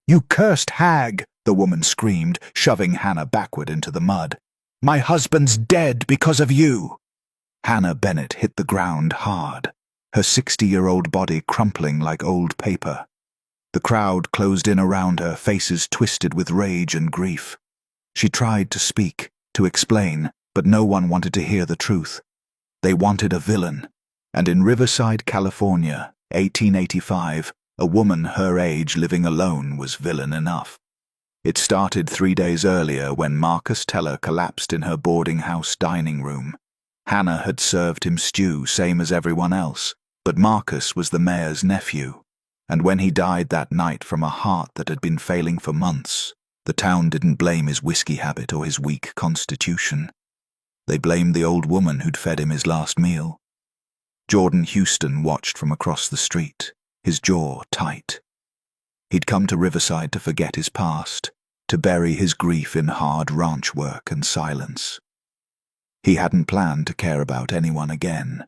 "You cursed hag!" the woman screamed, shoving Hannah backward into the mud. "My husband's dead because of you!" Hannah Bennett hit the ground hard, her 60-year-old body crumpling like old paper. The crowd closed in around her, faces twisted with rage and grief. She tried to speak, to explain, but no one wanted to hear the truth. They wanted a villain, and in Riverside, California, 1885, a woman her age living alone was villain enough. It started 3 days earlier when Marcus Teller collapsed in her boarding house dining room. Hannah had served him stew, same as everyone else, but Marcus was the mayor's nephew, and when he died that night from a heart that had been failing for months, the town didn't blame his whiskey habit or his weak constitution. They blamed the old woman who'd fed him his last meal. Jordan Houston watched from across the street, his jaw tight. He'd come to Riverside to forget his past, to bury his grief in hard ranch work and silence. He hadn't planned to care about anyone again.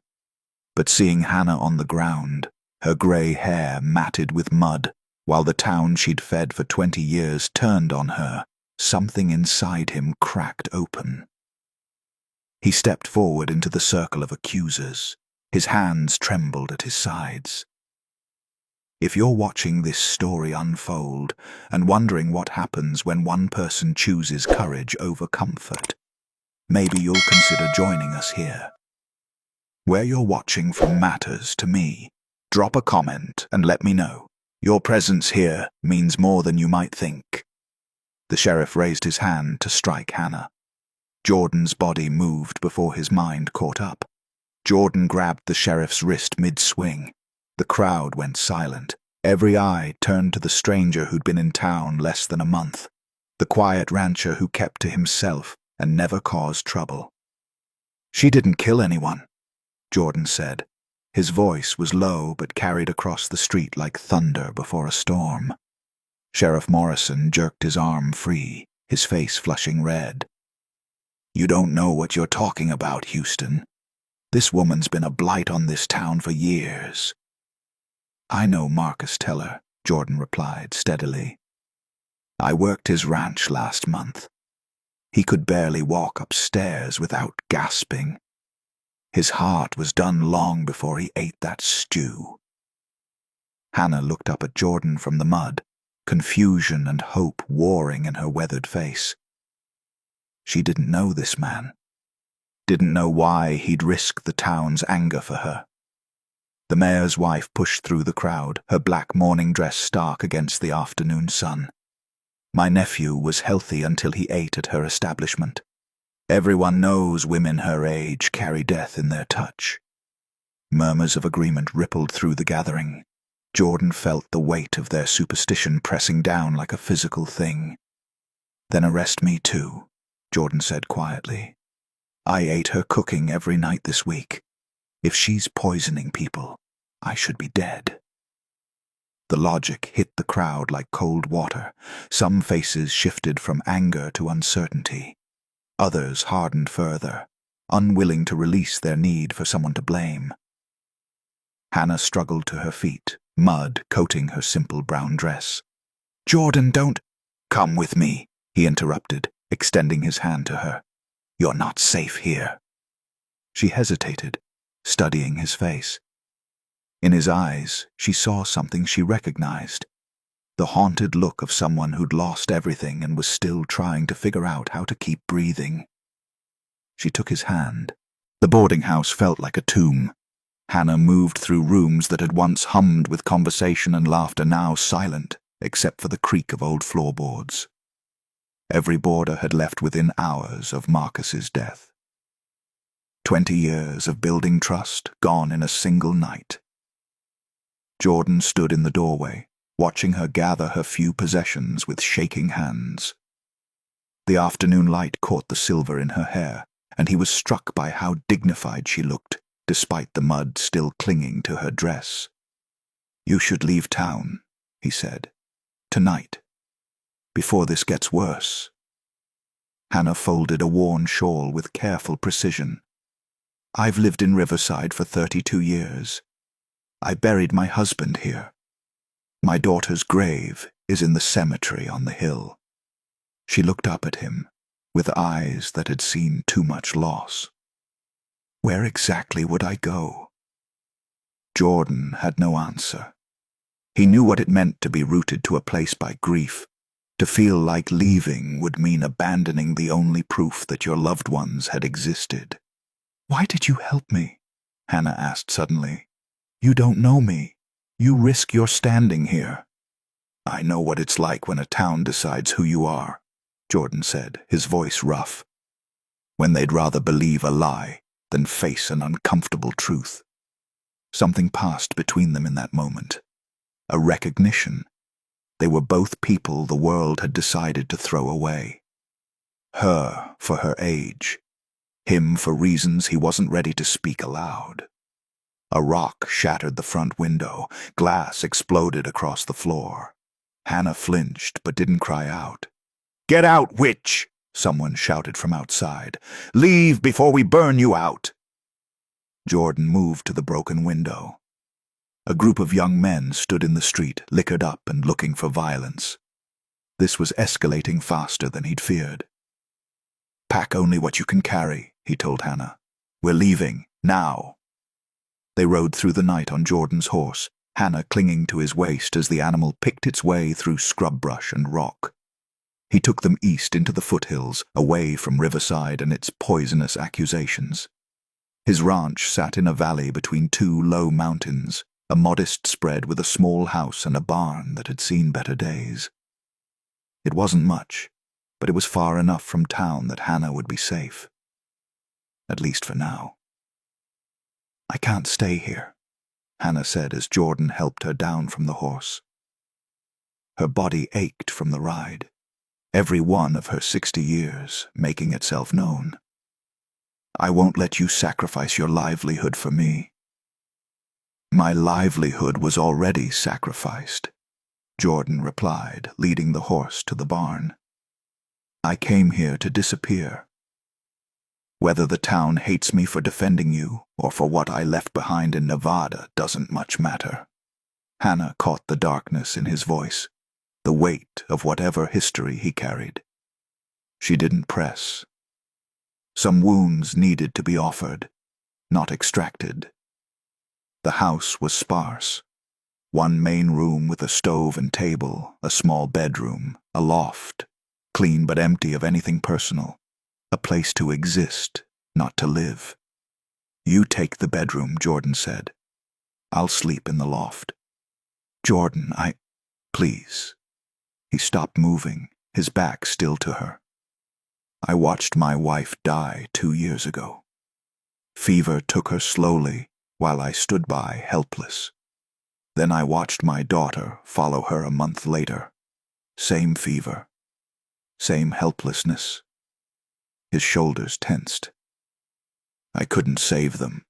But seeing Hannah on the ground, her grey hair matted with mud, while the town she'd fed for 20 years turned on her, something inside him cracked open. He stepped forward into the circle of accusers. His hands trembled at his sides. If you're watching this story unfold and wondering what happens when one person chooses courage over comfort, maybe you'll consider joining us here. Where you're watching from matters to me. Drop a comment and let me know. Your presence here means more than you might think. The sheriff raised his hand to strike Hannah. Jordan's body moved before his mind caught up. Jordan grabbed the sheriff's wrist mid-swing. The crowd went silent. Every eye turned to the stranger who'd been in town less than a month, the quiet rancher who kept to himself and never caused trouble. "She didn't kill anyone," Jordan said. His voice was low but carried across the street like thunder before a storm. Sheriff Morrison jerked his arm free, his face flushing red. "You don't know what you're talking about, Houston. This woman's been a blight on this town for years." "I know Marcus Teller," Jordan replied steadily. "I worked his ranch last month. He could barely walk upstairs without gasping. His heart was done long before he ate that stew." Hannah looked up at Jordan from the mud, confusion and hope warring in her weathered face. She didn't know this man, didn't know why he'd risk the town's anger for her. The mayor's wife pushed through the crowd, her black morning dress stark against the afternoon sun. "My nephew was healthy until he ate at her establishment. Everyone knows women her age carry death in their touch." Murmurs of agreement rippled through the gathering. Jordan felt the weight of their superstition pressing down like a physical thing. "Then arrest me too," Jordan said quietly. "I ate her cooking every night this week. If she's poisoning people, I should be dead." The logic hit the crowd like cold water. Some faces shifted from anger to uncertainty. Others hardened further, unwilling to release their need for someone to blame. Hannah struggled to her feet, mud coating her simple brown dress. "Jordan, don't—" "Come with me," he interrupted, extending his hand to her. "You're not safe here." She hesitated, studying his face. In his eyes, she saw something she recognized, the haunted look of someone who'd lost everything and was still trying to figure out how to keep breathing. She took his hand. The boarding house felt like a tomb. Hannah moved through rooms that had once hummed with conversation and laughter, now silent, except for the creak of old floorboards. Every boarder had left within hours of Marcus's death. 20 years of building trust gone in a single night. Jordan stood in the doorway, watching her gather her few possessions with shaking hands. The afternoon light caught the silver in her hair, and he was struck by how dignified she looked, despite the mud still clinging to her dress. "You should leave town," he said. "Tonight. Before this gets worse." Hannah folded a worn shawl with careful precision. "I've lived in Riverside for 32 years. I buried my husband here. My daughter's grave is in the cemetery on the hill." She looked up at him, with eyes that had seen too much loss. "Where exactly would I go?" Jordan had no answer. He knew what it meant to be rooted to a place by grief. To feel like leaving would mean abandoning the only proof that your loved ones had existed. "Why did you help me?" Hannah asked suddenly. "You don't know me. You risk your standing here." "I know what it's like when a town decides who you are," Jordan said, his voice rough. "When they'd rather believe a lie than face an uncomfortable truth." Something passed between them in that moment. A recognition. They were both people the world had decided to throw away. Her for her age. Him for reasons he wasn't ready to speak aloud. A rock shattered the front window. Glass exploded across the floor. Hannah flinched but didn't cry out. "Get out, witch!" someone shouted from outside. "Leave before we burn you out!" Jordan moved to the broken window. A group of young men stood in the street, liquored up and looking for violence. This was escalating faster than he'd feared. "Pack only what you can carry," he told Hannah. "We're leaving, now." They rode through the night on Jordan's horse, Hannah clinging to his waist as the animal picked its way through scrub brush and rock. He took them east into the foothills, away from Riverside and its poisonous accusations. His ranch sat in a valley between two low mountains, a modest spread with a small house and a barn that had seen better days. It wasn't much, but it was far enough from town that Hannah would be safe. At least for now. "I can't stay here," Hannah said as Jordan helped her down from the horse. Her body ached from the ride, every one of her 60 years making itself known. "I won't let you sacrifice your livelihood for me." "My livelihood was already sacrificed," Jordan replied, leading the horse to the barn. "I came here to disappear. Whether the town hates me for defending you or for what I left behind in Nevada doesn't much matter." Hannah caught the darkness in his voice, the weight of whatever history he carried. She didn't press. Some wounds needed to be offered, not extracted. The house was sparse. One main room with a stove and table, a small bedroom, a loft, clean but empty of anything personal. A place to exist, not to live. "You take the bedroom," Jordan said. "I'll sleep in the loft." "Jordan, please." He stopped moving, his back still to her. "I watched my wife die 2 years ago. Fever took her slowly while I stood by helpless. Then I watched my daughter follow her a month later. Same fever. Same helplessness." His shoulders tensed. "I couldn't save them,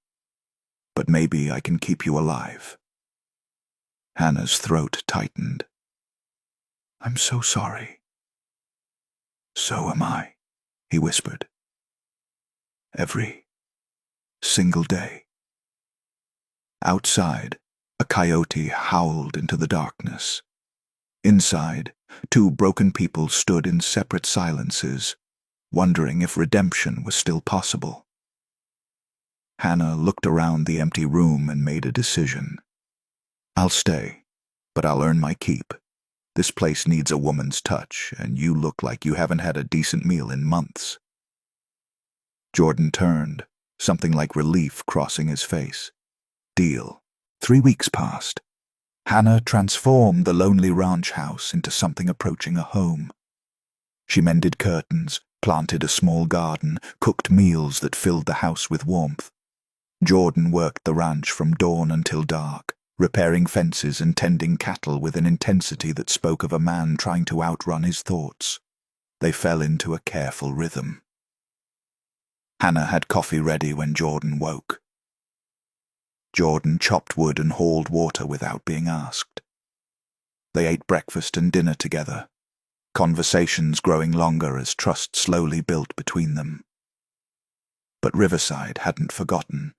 but maybe I can keep you alive." Hannah's throat tightened. "I'm so sorry." "So am I," he whispered. "Every single day." Outside, a coyote howled into the darkness. Inside, two broken people stood in separate silences, wondering if redemption was still possible. Hannah looked around the empty room and made a decision. "I'll stay, but I'll earn my keep. This place needs a woman's touch, and you look like you haven't had a decent meal in months." Jordan turned, something like relief crossing his face. Deal. 3 weeks passed. Hannah transformed the lonely ranch house into something approaching a home. She mended curtains, planted a small garden, cooked meals that filled the house with warmth. Jordan worked the ranch from dawn until dark, repairing fences and tending cattle with an intensity that spoke of a man trying to outrun his thoughts. They fell into a careful rhythm. Hannah had coffee ready when Jordan woke. Jordan chopped wood and hauled water without being asked. They ate breakfast and dinner together, conversations growing longer as trust slowly built between them. But Riverside hadn't forgotten.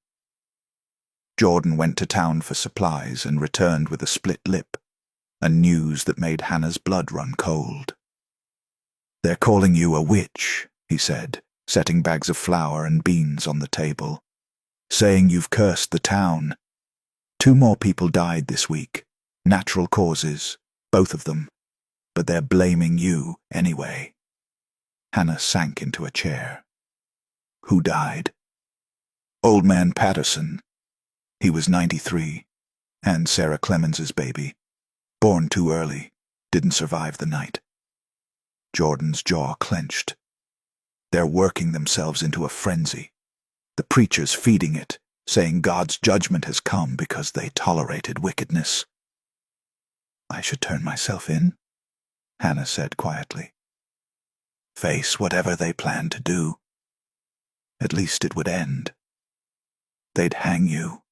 Jordan went to town for supplies and returned with a split lip, and news that made Hannah's blood run cold. "They're calling you a witch," he said, setting bags of flour and beans on the table. "Saying you've cursed the town. 2 more people died this week. Natural causes, both of them. But they're blaming you anyway." Hannah sank into a chair. "Who died?" "Old man Patterson. He was 93. And Sarah Clemens's baby. Born too early. Didn't survive the night." Jordan's jaw clenched. "They're working themselves into a frenzy. The preachers feeding it, saying God's judgment has come because they tolerated wickedness." "I should turn myself in," Hannah said quietly. "Face whatever they plan to do. At least it would end. They'd hang you."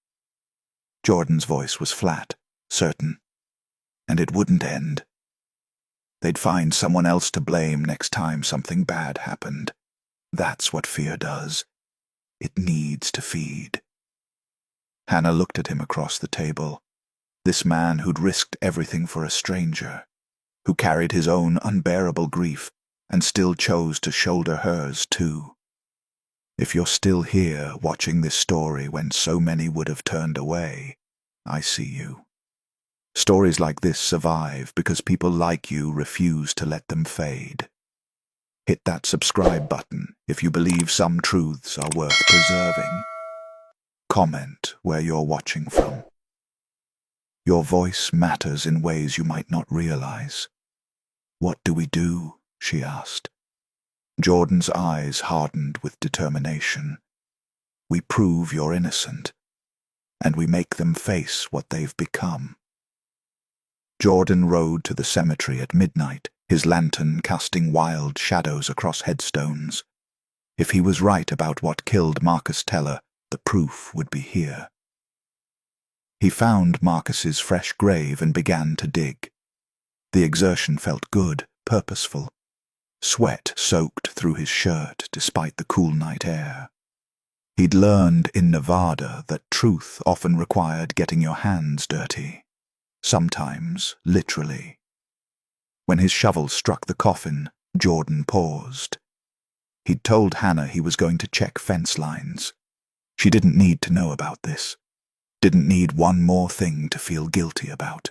Jordan's voice was flat, certain. "And it wouldn't end. They'd find someone else to blame next time something bad happened. That's what fear does. It needs to feed." Hannah looked at him across the table. This man who'd risked everything for a stranger, who carried his own unbearable grief and still chose to shoulder hers too. If you're still here watching this story when so many would have turned away, I see you. Stories like this survive because people like you refuse to let them fade. Hit that subscribe button if you believe some truths are worth preserving. Comment where you're watching from. Your voice matters in ways you might not realize. "What do we do?" she asked. Jordan's eyes hardened with determination. "We prove you're innocent, and we make them face what they've become." Jordan rode to the cemetery at midnight, his lantern casting wild shadows across headstones. If he was right about what killed Marcus Teller, the proof would be here. He found Marcus's fresh grave and began to dig. The exertion felt good, purposeful. Sweat soaked through his shirt despite the cool night air. He'd learned in Nevada that truth often required getting your hands dirty. Sometimes, literally. When his shovel struck the coffin, Jordan paused. He'd told Hannah he was going to check fence lines. She didn't need to know about this. Didn't need one more thing to feel guilty about.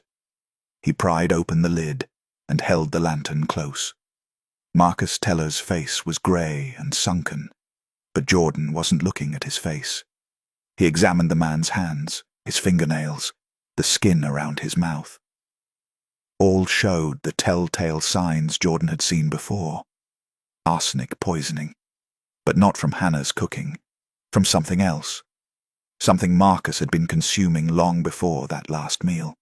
He pried open the lid and held the lantern close. Marcus Teller's face was grey and sunken, but Jordan wasn't looking at his face. He examined the man's hands, his fingernails, the skin around his mouth. All showed the telltale signs Jordan had seen before. Arsenic poisoning, but not from Hannah's cooking, from something else. Something Marcus had been consuming long before that last meal.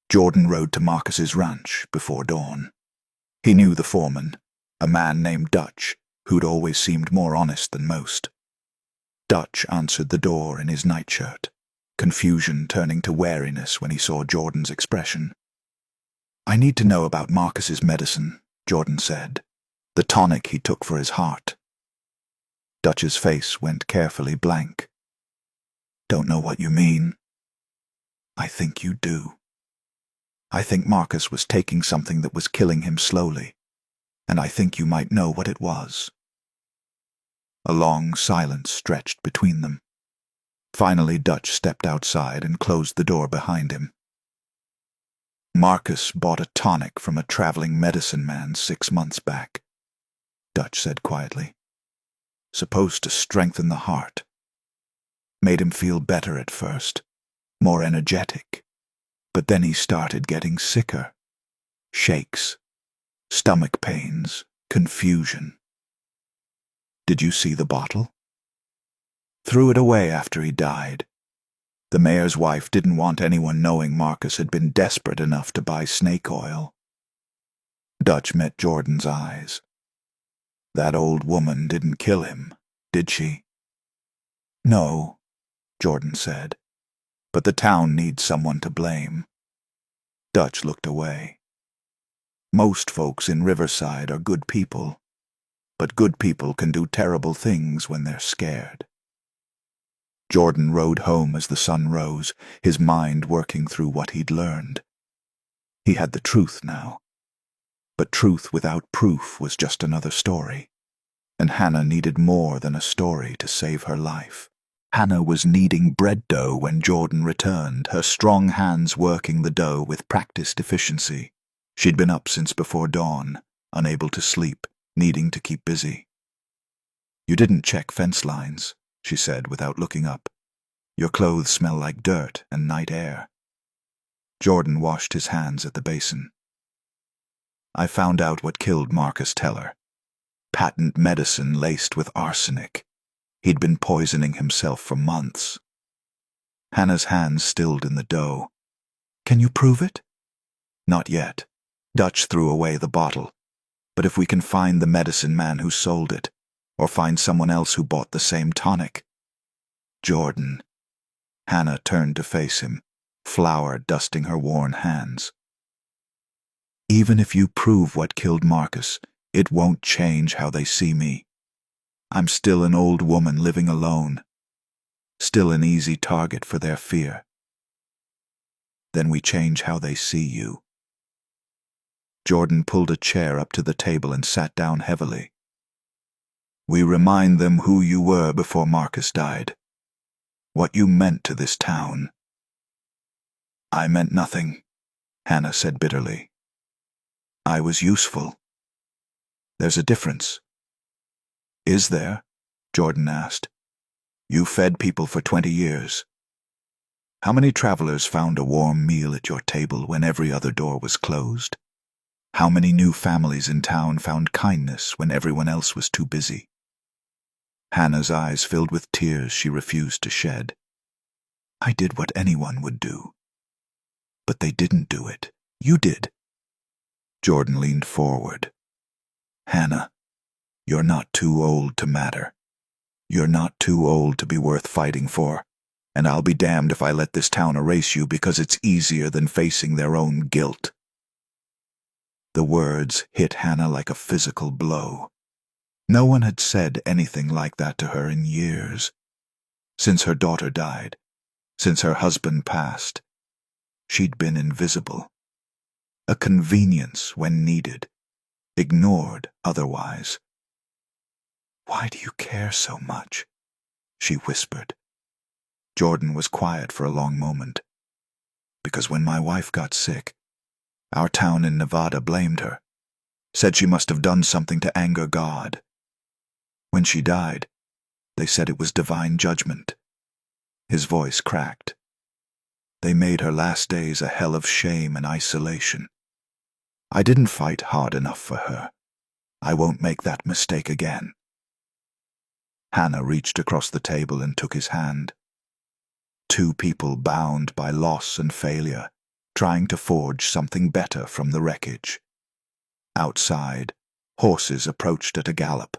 Jordan rode to Marcus's ranch before dawn. He knew the foreman, a man named Dutch, who'd always seemed more honest than most. Dutch answered the door in his nightshirt, confusion turning to wariness when he saw Jordan's expression. "I need to know about Marcus's medicine," Jordan said, "the tonic he took for his heart." Dutch's face went carefully blank. "Don't know what you mean." "I think you do. I think Marcus was taking something that was killing him slowly, and I think you might know what it was." A long silence stretched between them. Finally, Dutch stepped outside and closed the door behind him. "Marcus bought a tonic from a traveling medicine man 6 months back," Dutch said quietly. "Supposed to strengthen the heart. Made him feel better at first, more energetic. But then he started getting sicker. Shakes, stomach pains, confusion." "Did you see the bottle?" "Threw it away after he died. The mayor's wife didn't want anyone knowing Marcus had been desperate enough to buy snake oil." Dutch met Jordan's eyes. "That old woman didn't kill him, did she?" "No," Jordan said. "But the town needs someone to blame." Dutch looked away. "Most folks in Riverside are good people, but good people can do terrible things when they're scared." Jordan rode home as the sun rose, his mind working through what he'd learned. He had the truth now. But truth without proof was just another story. And Hannah needed more than a story to save her life. Hannah was kneading bread dough when Jordan returned, her strong hands working the dough with practiced efficiency. She'd been up since before dawn, unable to sleep, needing to keep busy. "You didn't check fence lines," she said without looking up. "Your clothes smell like dirt and night air." Jordan washed his hands at the basin. "I found out what killed Marcus Teller. Patent medicine laced with arsenic. He'd been poisoning himself for months." Hannah's hands stilled in the dough. "Can you prove it?" "Not yet. Dutch threw away the bottle. But if we can find the medicine man who sold it, or find someone else who bought the same tonic—" "Jordan." Hannah turned to face him, flour dusting her worn hands. "Even if you prove what killed Marcus, it won't change how they see me. I'm still an old woman living alone, still an easy target for their fear. Then we change how they see you." Jordan pulled a chair up to the table and sat down heavily. "We remind them who you were before Marcus died, what you meant to this town." "I meant nothing," Hannah said bitterly. "I was useful. There's a difference." "Is there?" Jordan asked. "You fed people for 20 years. How many travelers found a warm meal at your table when every other door was closed? How many new families in town found kindness when everyone else was too busy?" Hannah's eyes filled with tears she refused to shed. "I did what anyone would do. But they didn't do it. You did." Jordan leaned forward. "Hannah, you're not too old to matter. You're not too old to be worth fighting for, and I'll be damned if I let this town erase you because it's easier than facing their own guilt." The words hit Hannah like a physical blow. No one had said anything like that to her in years. Since her daughter died, since her husband passed, she'd been invisible. A convenience when needed, ignored otherwise. "Why do you care so much?" she whispered. Jordan was quiet for a long moment. "Because when my wife got sick, our town in Nevada blamed her, said she must have done something to anger God. When she died, they said it was divine judgment." His voice cracked. "They made her last days a hell of shame and isolation. I didn't fight hard enough for her. I won't make that mistake again." Hannah reached across the table and took his hand. Two people bound by loss and failure, trying to forge something better from the wreckage. Outside, horses approached at a gallop.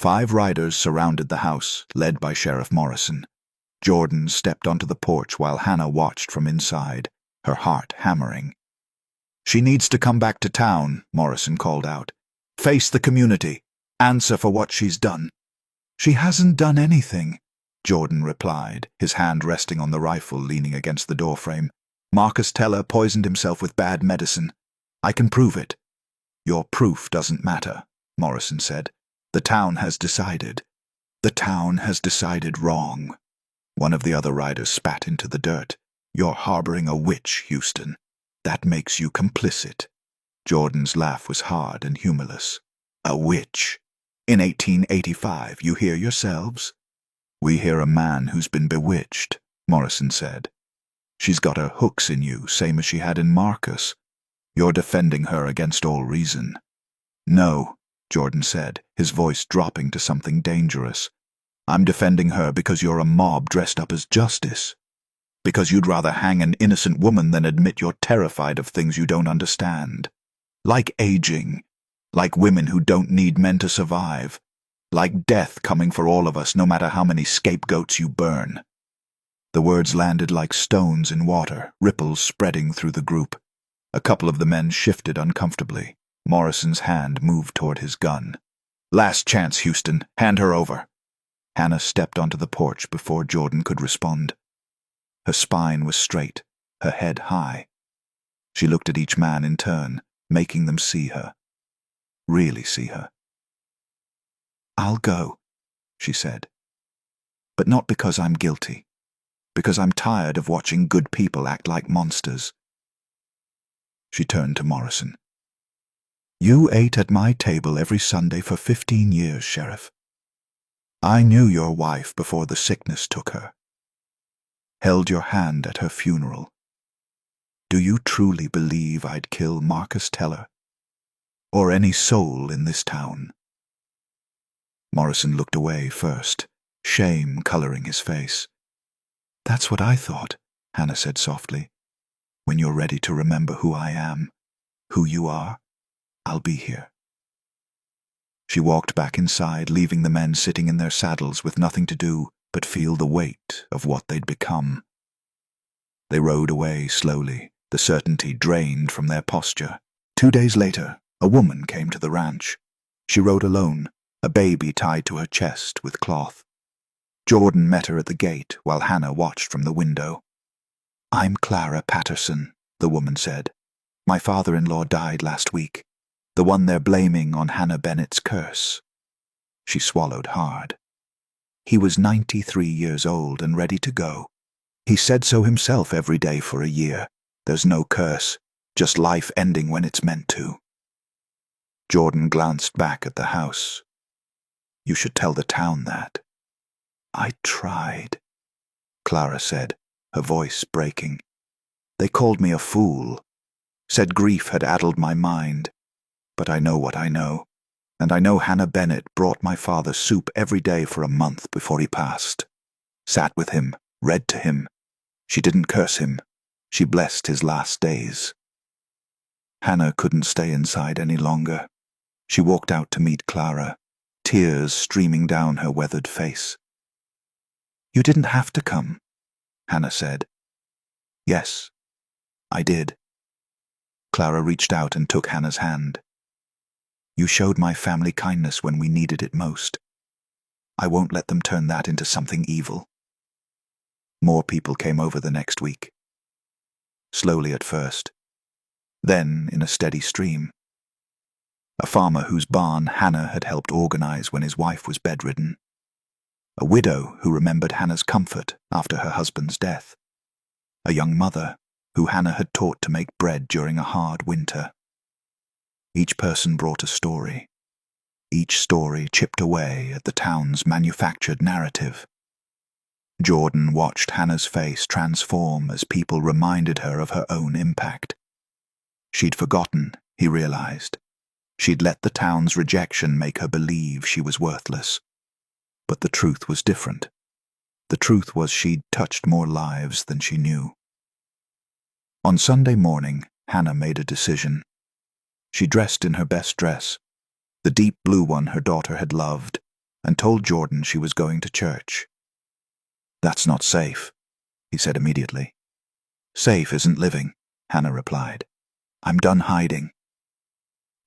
5 riders surrounded the house, led by Sheriff Morrison. Jordan stepped onto the porch while Hannah watched from inside, her heart hammering. "She needs to come back to town," Morrison called out. "Face the community. Answer for what she's done." "She hasn't done anything," Jordan replied, his hand resting on the rifle leaning against the doorframe. "Marcus Teller poisoned himself with bad medicine. I can prove it." "Your proof doesn't matter," Morrison said. "The town has decided. The town has decided wrong." One of the other riders spat into the dirt. "You're harboring a witch, Houston. That makes you complicit." Jordan's laugh was hard and humorless. "A witch? In 1885, you hear yourselves?" "We hear a man who's been bewitched," Morrison said. "She's got her hooks in you, same as she had in Marcus. You're defending her against all reason." "No," Jordan said, his voice dropping to something dangerous. "I'm defending her because you're a mob dressed up as justice. Because you'd rather hang an innocent woman than admit you're terrified of things you don't understand. Like aging. Like women who don't need men to survive. Like death coming for all of us no matter how many scapegoats you burn." The words landed like stones in water, ripples spreading through the group. A couple of the men shifted uncomfortably. Morrison's hand moved toward his gun. "Last chance, Houston. Hand her over." Hannah stepped onto the porch before Jordan could respond. Her spine was straight, her head high. She looked at each man in turn, making them see her. Really see her. "I'll go," she said. "But not because I'm guilty. Because I'm tired of watching good people act like monsters." She turned to Morrison. "You ate at my table every Sunday for 15 years, Sheriff. I knew your wife before the sickness took her. Held your hand at her funeral. Do you truly believe I'd kill Marcus Teller? Or any soul in this town?" Morrison looked away first, shame coloring his face. "That's what I thought," Hannah said softly. "When you're ready to remember who I am, who you are, I'll be here." She walked back inside, leaving the men sitting in their saddles with nothing to do but feel the weight of what they'd become. They rode away slowly, the certainty drained from their posture. 2 days later, a woman came to the ranch. She rode alone, a baby tied to her chest with cloth. Jordan met her at the gate while Hannah watched from the window. "I'm Clara Patterson," the woman said. "My father-in-law died last week, the one they're blaming on Hannah Bennett's curse." She swallowed hard. He was 93 years old and ready to go. He said so himself every day for a year. There's no curse, just life ending when it's meant to. Jordan glanced back at the house. "You should tell the town that." "I tried," Clara said, her voice breaking. "They called me a fool, said grief had addled my mind. But I know what I know, and I know Hannah Bennett brought my father soup every day for a month before he passed. Sat with him, read to him. She didn't curse him. She blessed his last days." Hannah couldn't stay inside any longer. She walked out to meet Clara, tears streaming down her weathered face. "You didn't have to come," Hannah said. "Yes, I did." Clara reached out and took Hannah's hand. "You showed my family kindness when we needed it most. I won't let them turn that into something evil." More people came over the next week. Slowly at first, then in a steady stream. A farmer whose barn Hannah had helped organize when his wife was bedridden. A widow who remembered Hannah's comfort after her husband's death. A young mother who Hannah had taught to make bread during a hard winter. Each person brought a story. Each story chipped away at the town's manufactured narrative. Jordan watched Hannah's face transform as people reminded her of her own impact. She'd forgotten, he realized. She'd let the town's rejection make her believe she was worthless. But the truth was different. The truth was she'd touched more lives than she knew. On Sunday morning, Hannah made a decision. She dressed in her best dress, the deep blue one her daughter had loved, and told Jordan she was going to church. "That's not safe," he said immediately. "Safe isn't living," Hannah replied. "I'm done hiding."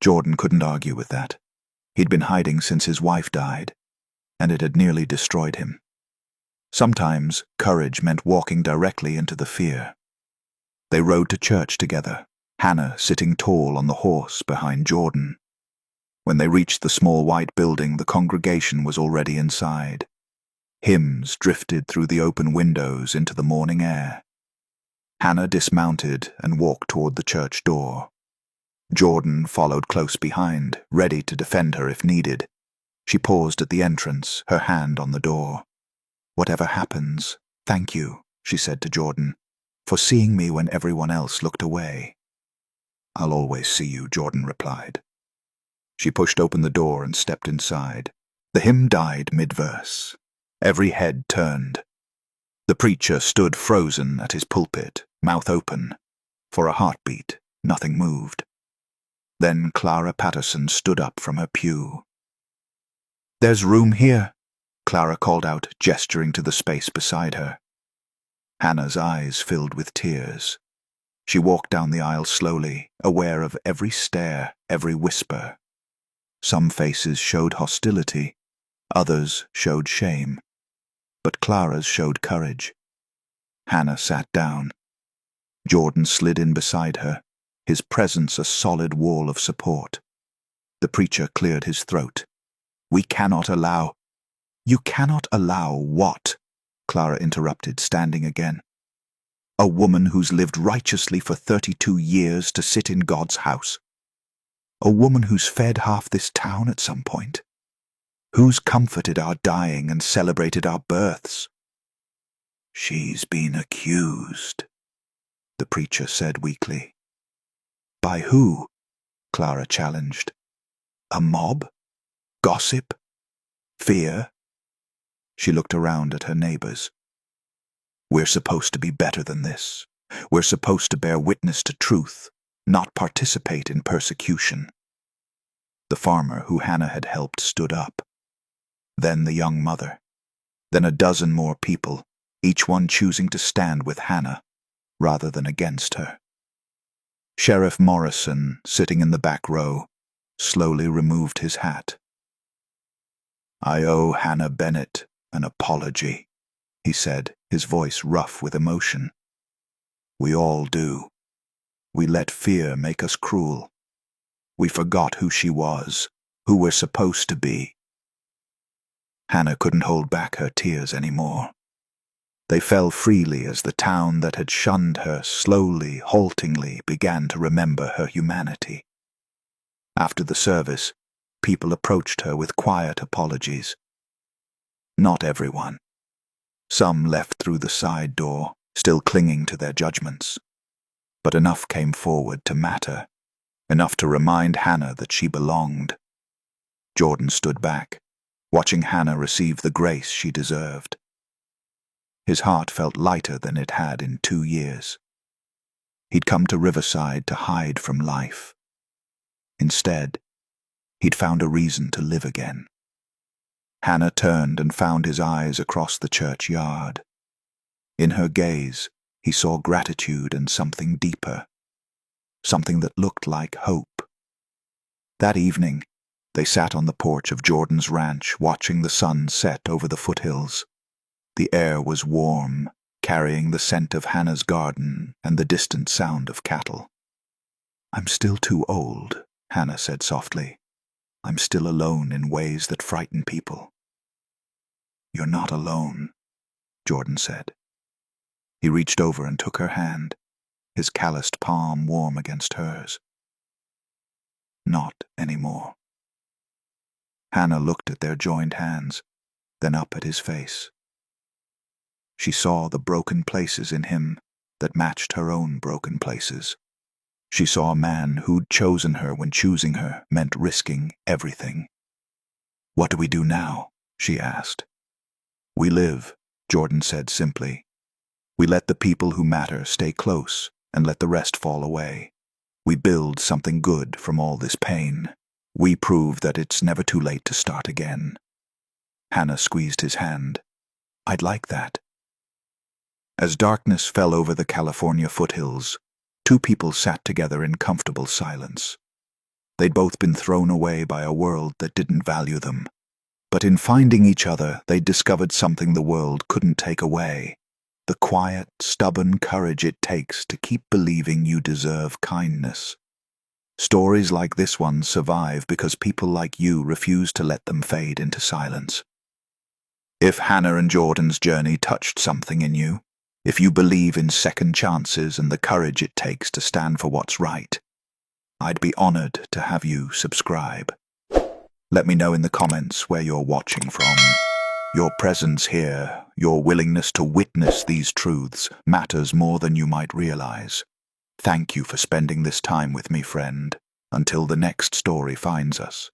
Jordan couldn't argue with that. He'd been hiding since his wife died, and it had nearly destroyed him. Sometimes courage meant walking directly into the fear. They rode to church together, Hannah sitting tall on the horse behind Jordan. When they reached the small white building, the congregation was already inside. Hymns drifted through the open windows into the morning air. Hannah dismounted and walked toward the church door. Jordan followed close behind, ready to defend her if needed. She paused at the entrance, her hand on the door. "Whatever happens, thank you," she said to Jordan, "for seeing me when everyone else looked away." "I'll always see you," Jordan replied. She pushed open the door and stepped inside. The hymn died mid-verse. Every head turned. The preacher stood frozen at his pulpit, mouth open. For a heartbeat, nothing moved. Then Clara Patterson stood up from her pew. "There's room here," Clara called out, gesturing to the space beside her. Hannah's eyes filled with tears. She walked down the aisle slowly, aware of every stare, every whisper. Some faces showed hostility, others showed shame. But Clara's showed courage. Hannah sat down. Jordan slid in beside her, his presence a solid wall of support. The preacher cleared his throat. "We cannot allow—" "You cannot allow what?" Clara interrupted, standing again. "A woman who's lived righteously for 32 years to sit in God's house. A woman who's fed half this town at some point. Who's comforted our dying and celebrated our births." "She's been accused," the preacher said weakly. "By who?" Clara challenged. "A mob? Gossip? Fear?" She looked around at her neighbors. "We're supposed to be better than this. We're supposed to bear witness to truth, not participate in persecution." The farmer who Hannah had helped stood up. Then the young mother. Then a dozen more people, each one choosing to stand with Hannah rather than against her. Sheriff Morrison, sitting in the back row, slowly removed his hat. "I owe Hannah Bennett an apology," he said, his voice rough with emotion. "We all do. We let fear make us cruel. We forgot who she was, who we're supposed to be." Hannah couldn't hold back her tears anymore. They fell freely as the town that had shunned her slowly, haltingly began to remember her humanity. After the service, people approached her with quiet apologies. Not everyone. Some left through the side door, still clinging to their judgments. But enough came forward to matter, enough to remind Hannah that she belonged. Jordan stood back, watching Hannah receive the grace she deserved. His heart felt lighter than it had in 2 years. He'd come to Riverside to hide from life. Instead, he'd found a reason to live again. Hannah turned and found his eyes across the churchyard. In her gaze, he saw gratitude and something deeper, something that looked like hope. That evening, they sat on the porch of Jordan's ranch, watching the sun set over the foothills. The air was warm, carrying the scent of Hannah's garden and the distant sound of cattle. "I'm still too old," Hannah said softly. "I'm still alone in ways that frighten people." "You're not alone," Jordan said. He reached over and took her hand, his calloused palm warm against hers. "Not anymore." Hannah looked at their joined hands, then up at his face. She saw the broken places in him that matched her own broken places. She saw a man who'd chosen her when choosing her meant risking everything. "What do we do now?" she asked. "We live," Jordan said simply. "We let the people who matter stay close and let the rest fall away. We build something good from all this pain. We prove that it's never too late to start again." Hannah squeezed his hand. "I'd like that." As darkness fell over the California foothills, 2 people sat together in comfortable silence. They'd both been thrown away by a world that didn't value them. But in finding each other, they'd discovered something the world couldn't take away: the quiet, stubborn courage it takes to keep believing you deserve kindness. Stories like this one survive because people like you refuse to let them fade into silence. If Hannah and Jordan's journey touched something in you, if you believe in second chances and the courage it takes to stand for what's right, I'd be honored to have you subscribe. Let me know in the comments where you're watching from. Your presence here, your willingness to witness these truths, matters more than you might realize. Thank you for spending this time with me, friend. Until the next story finds us.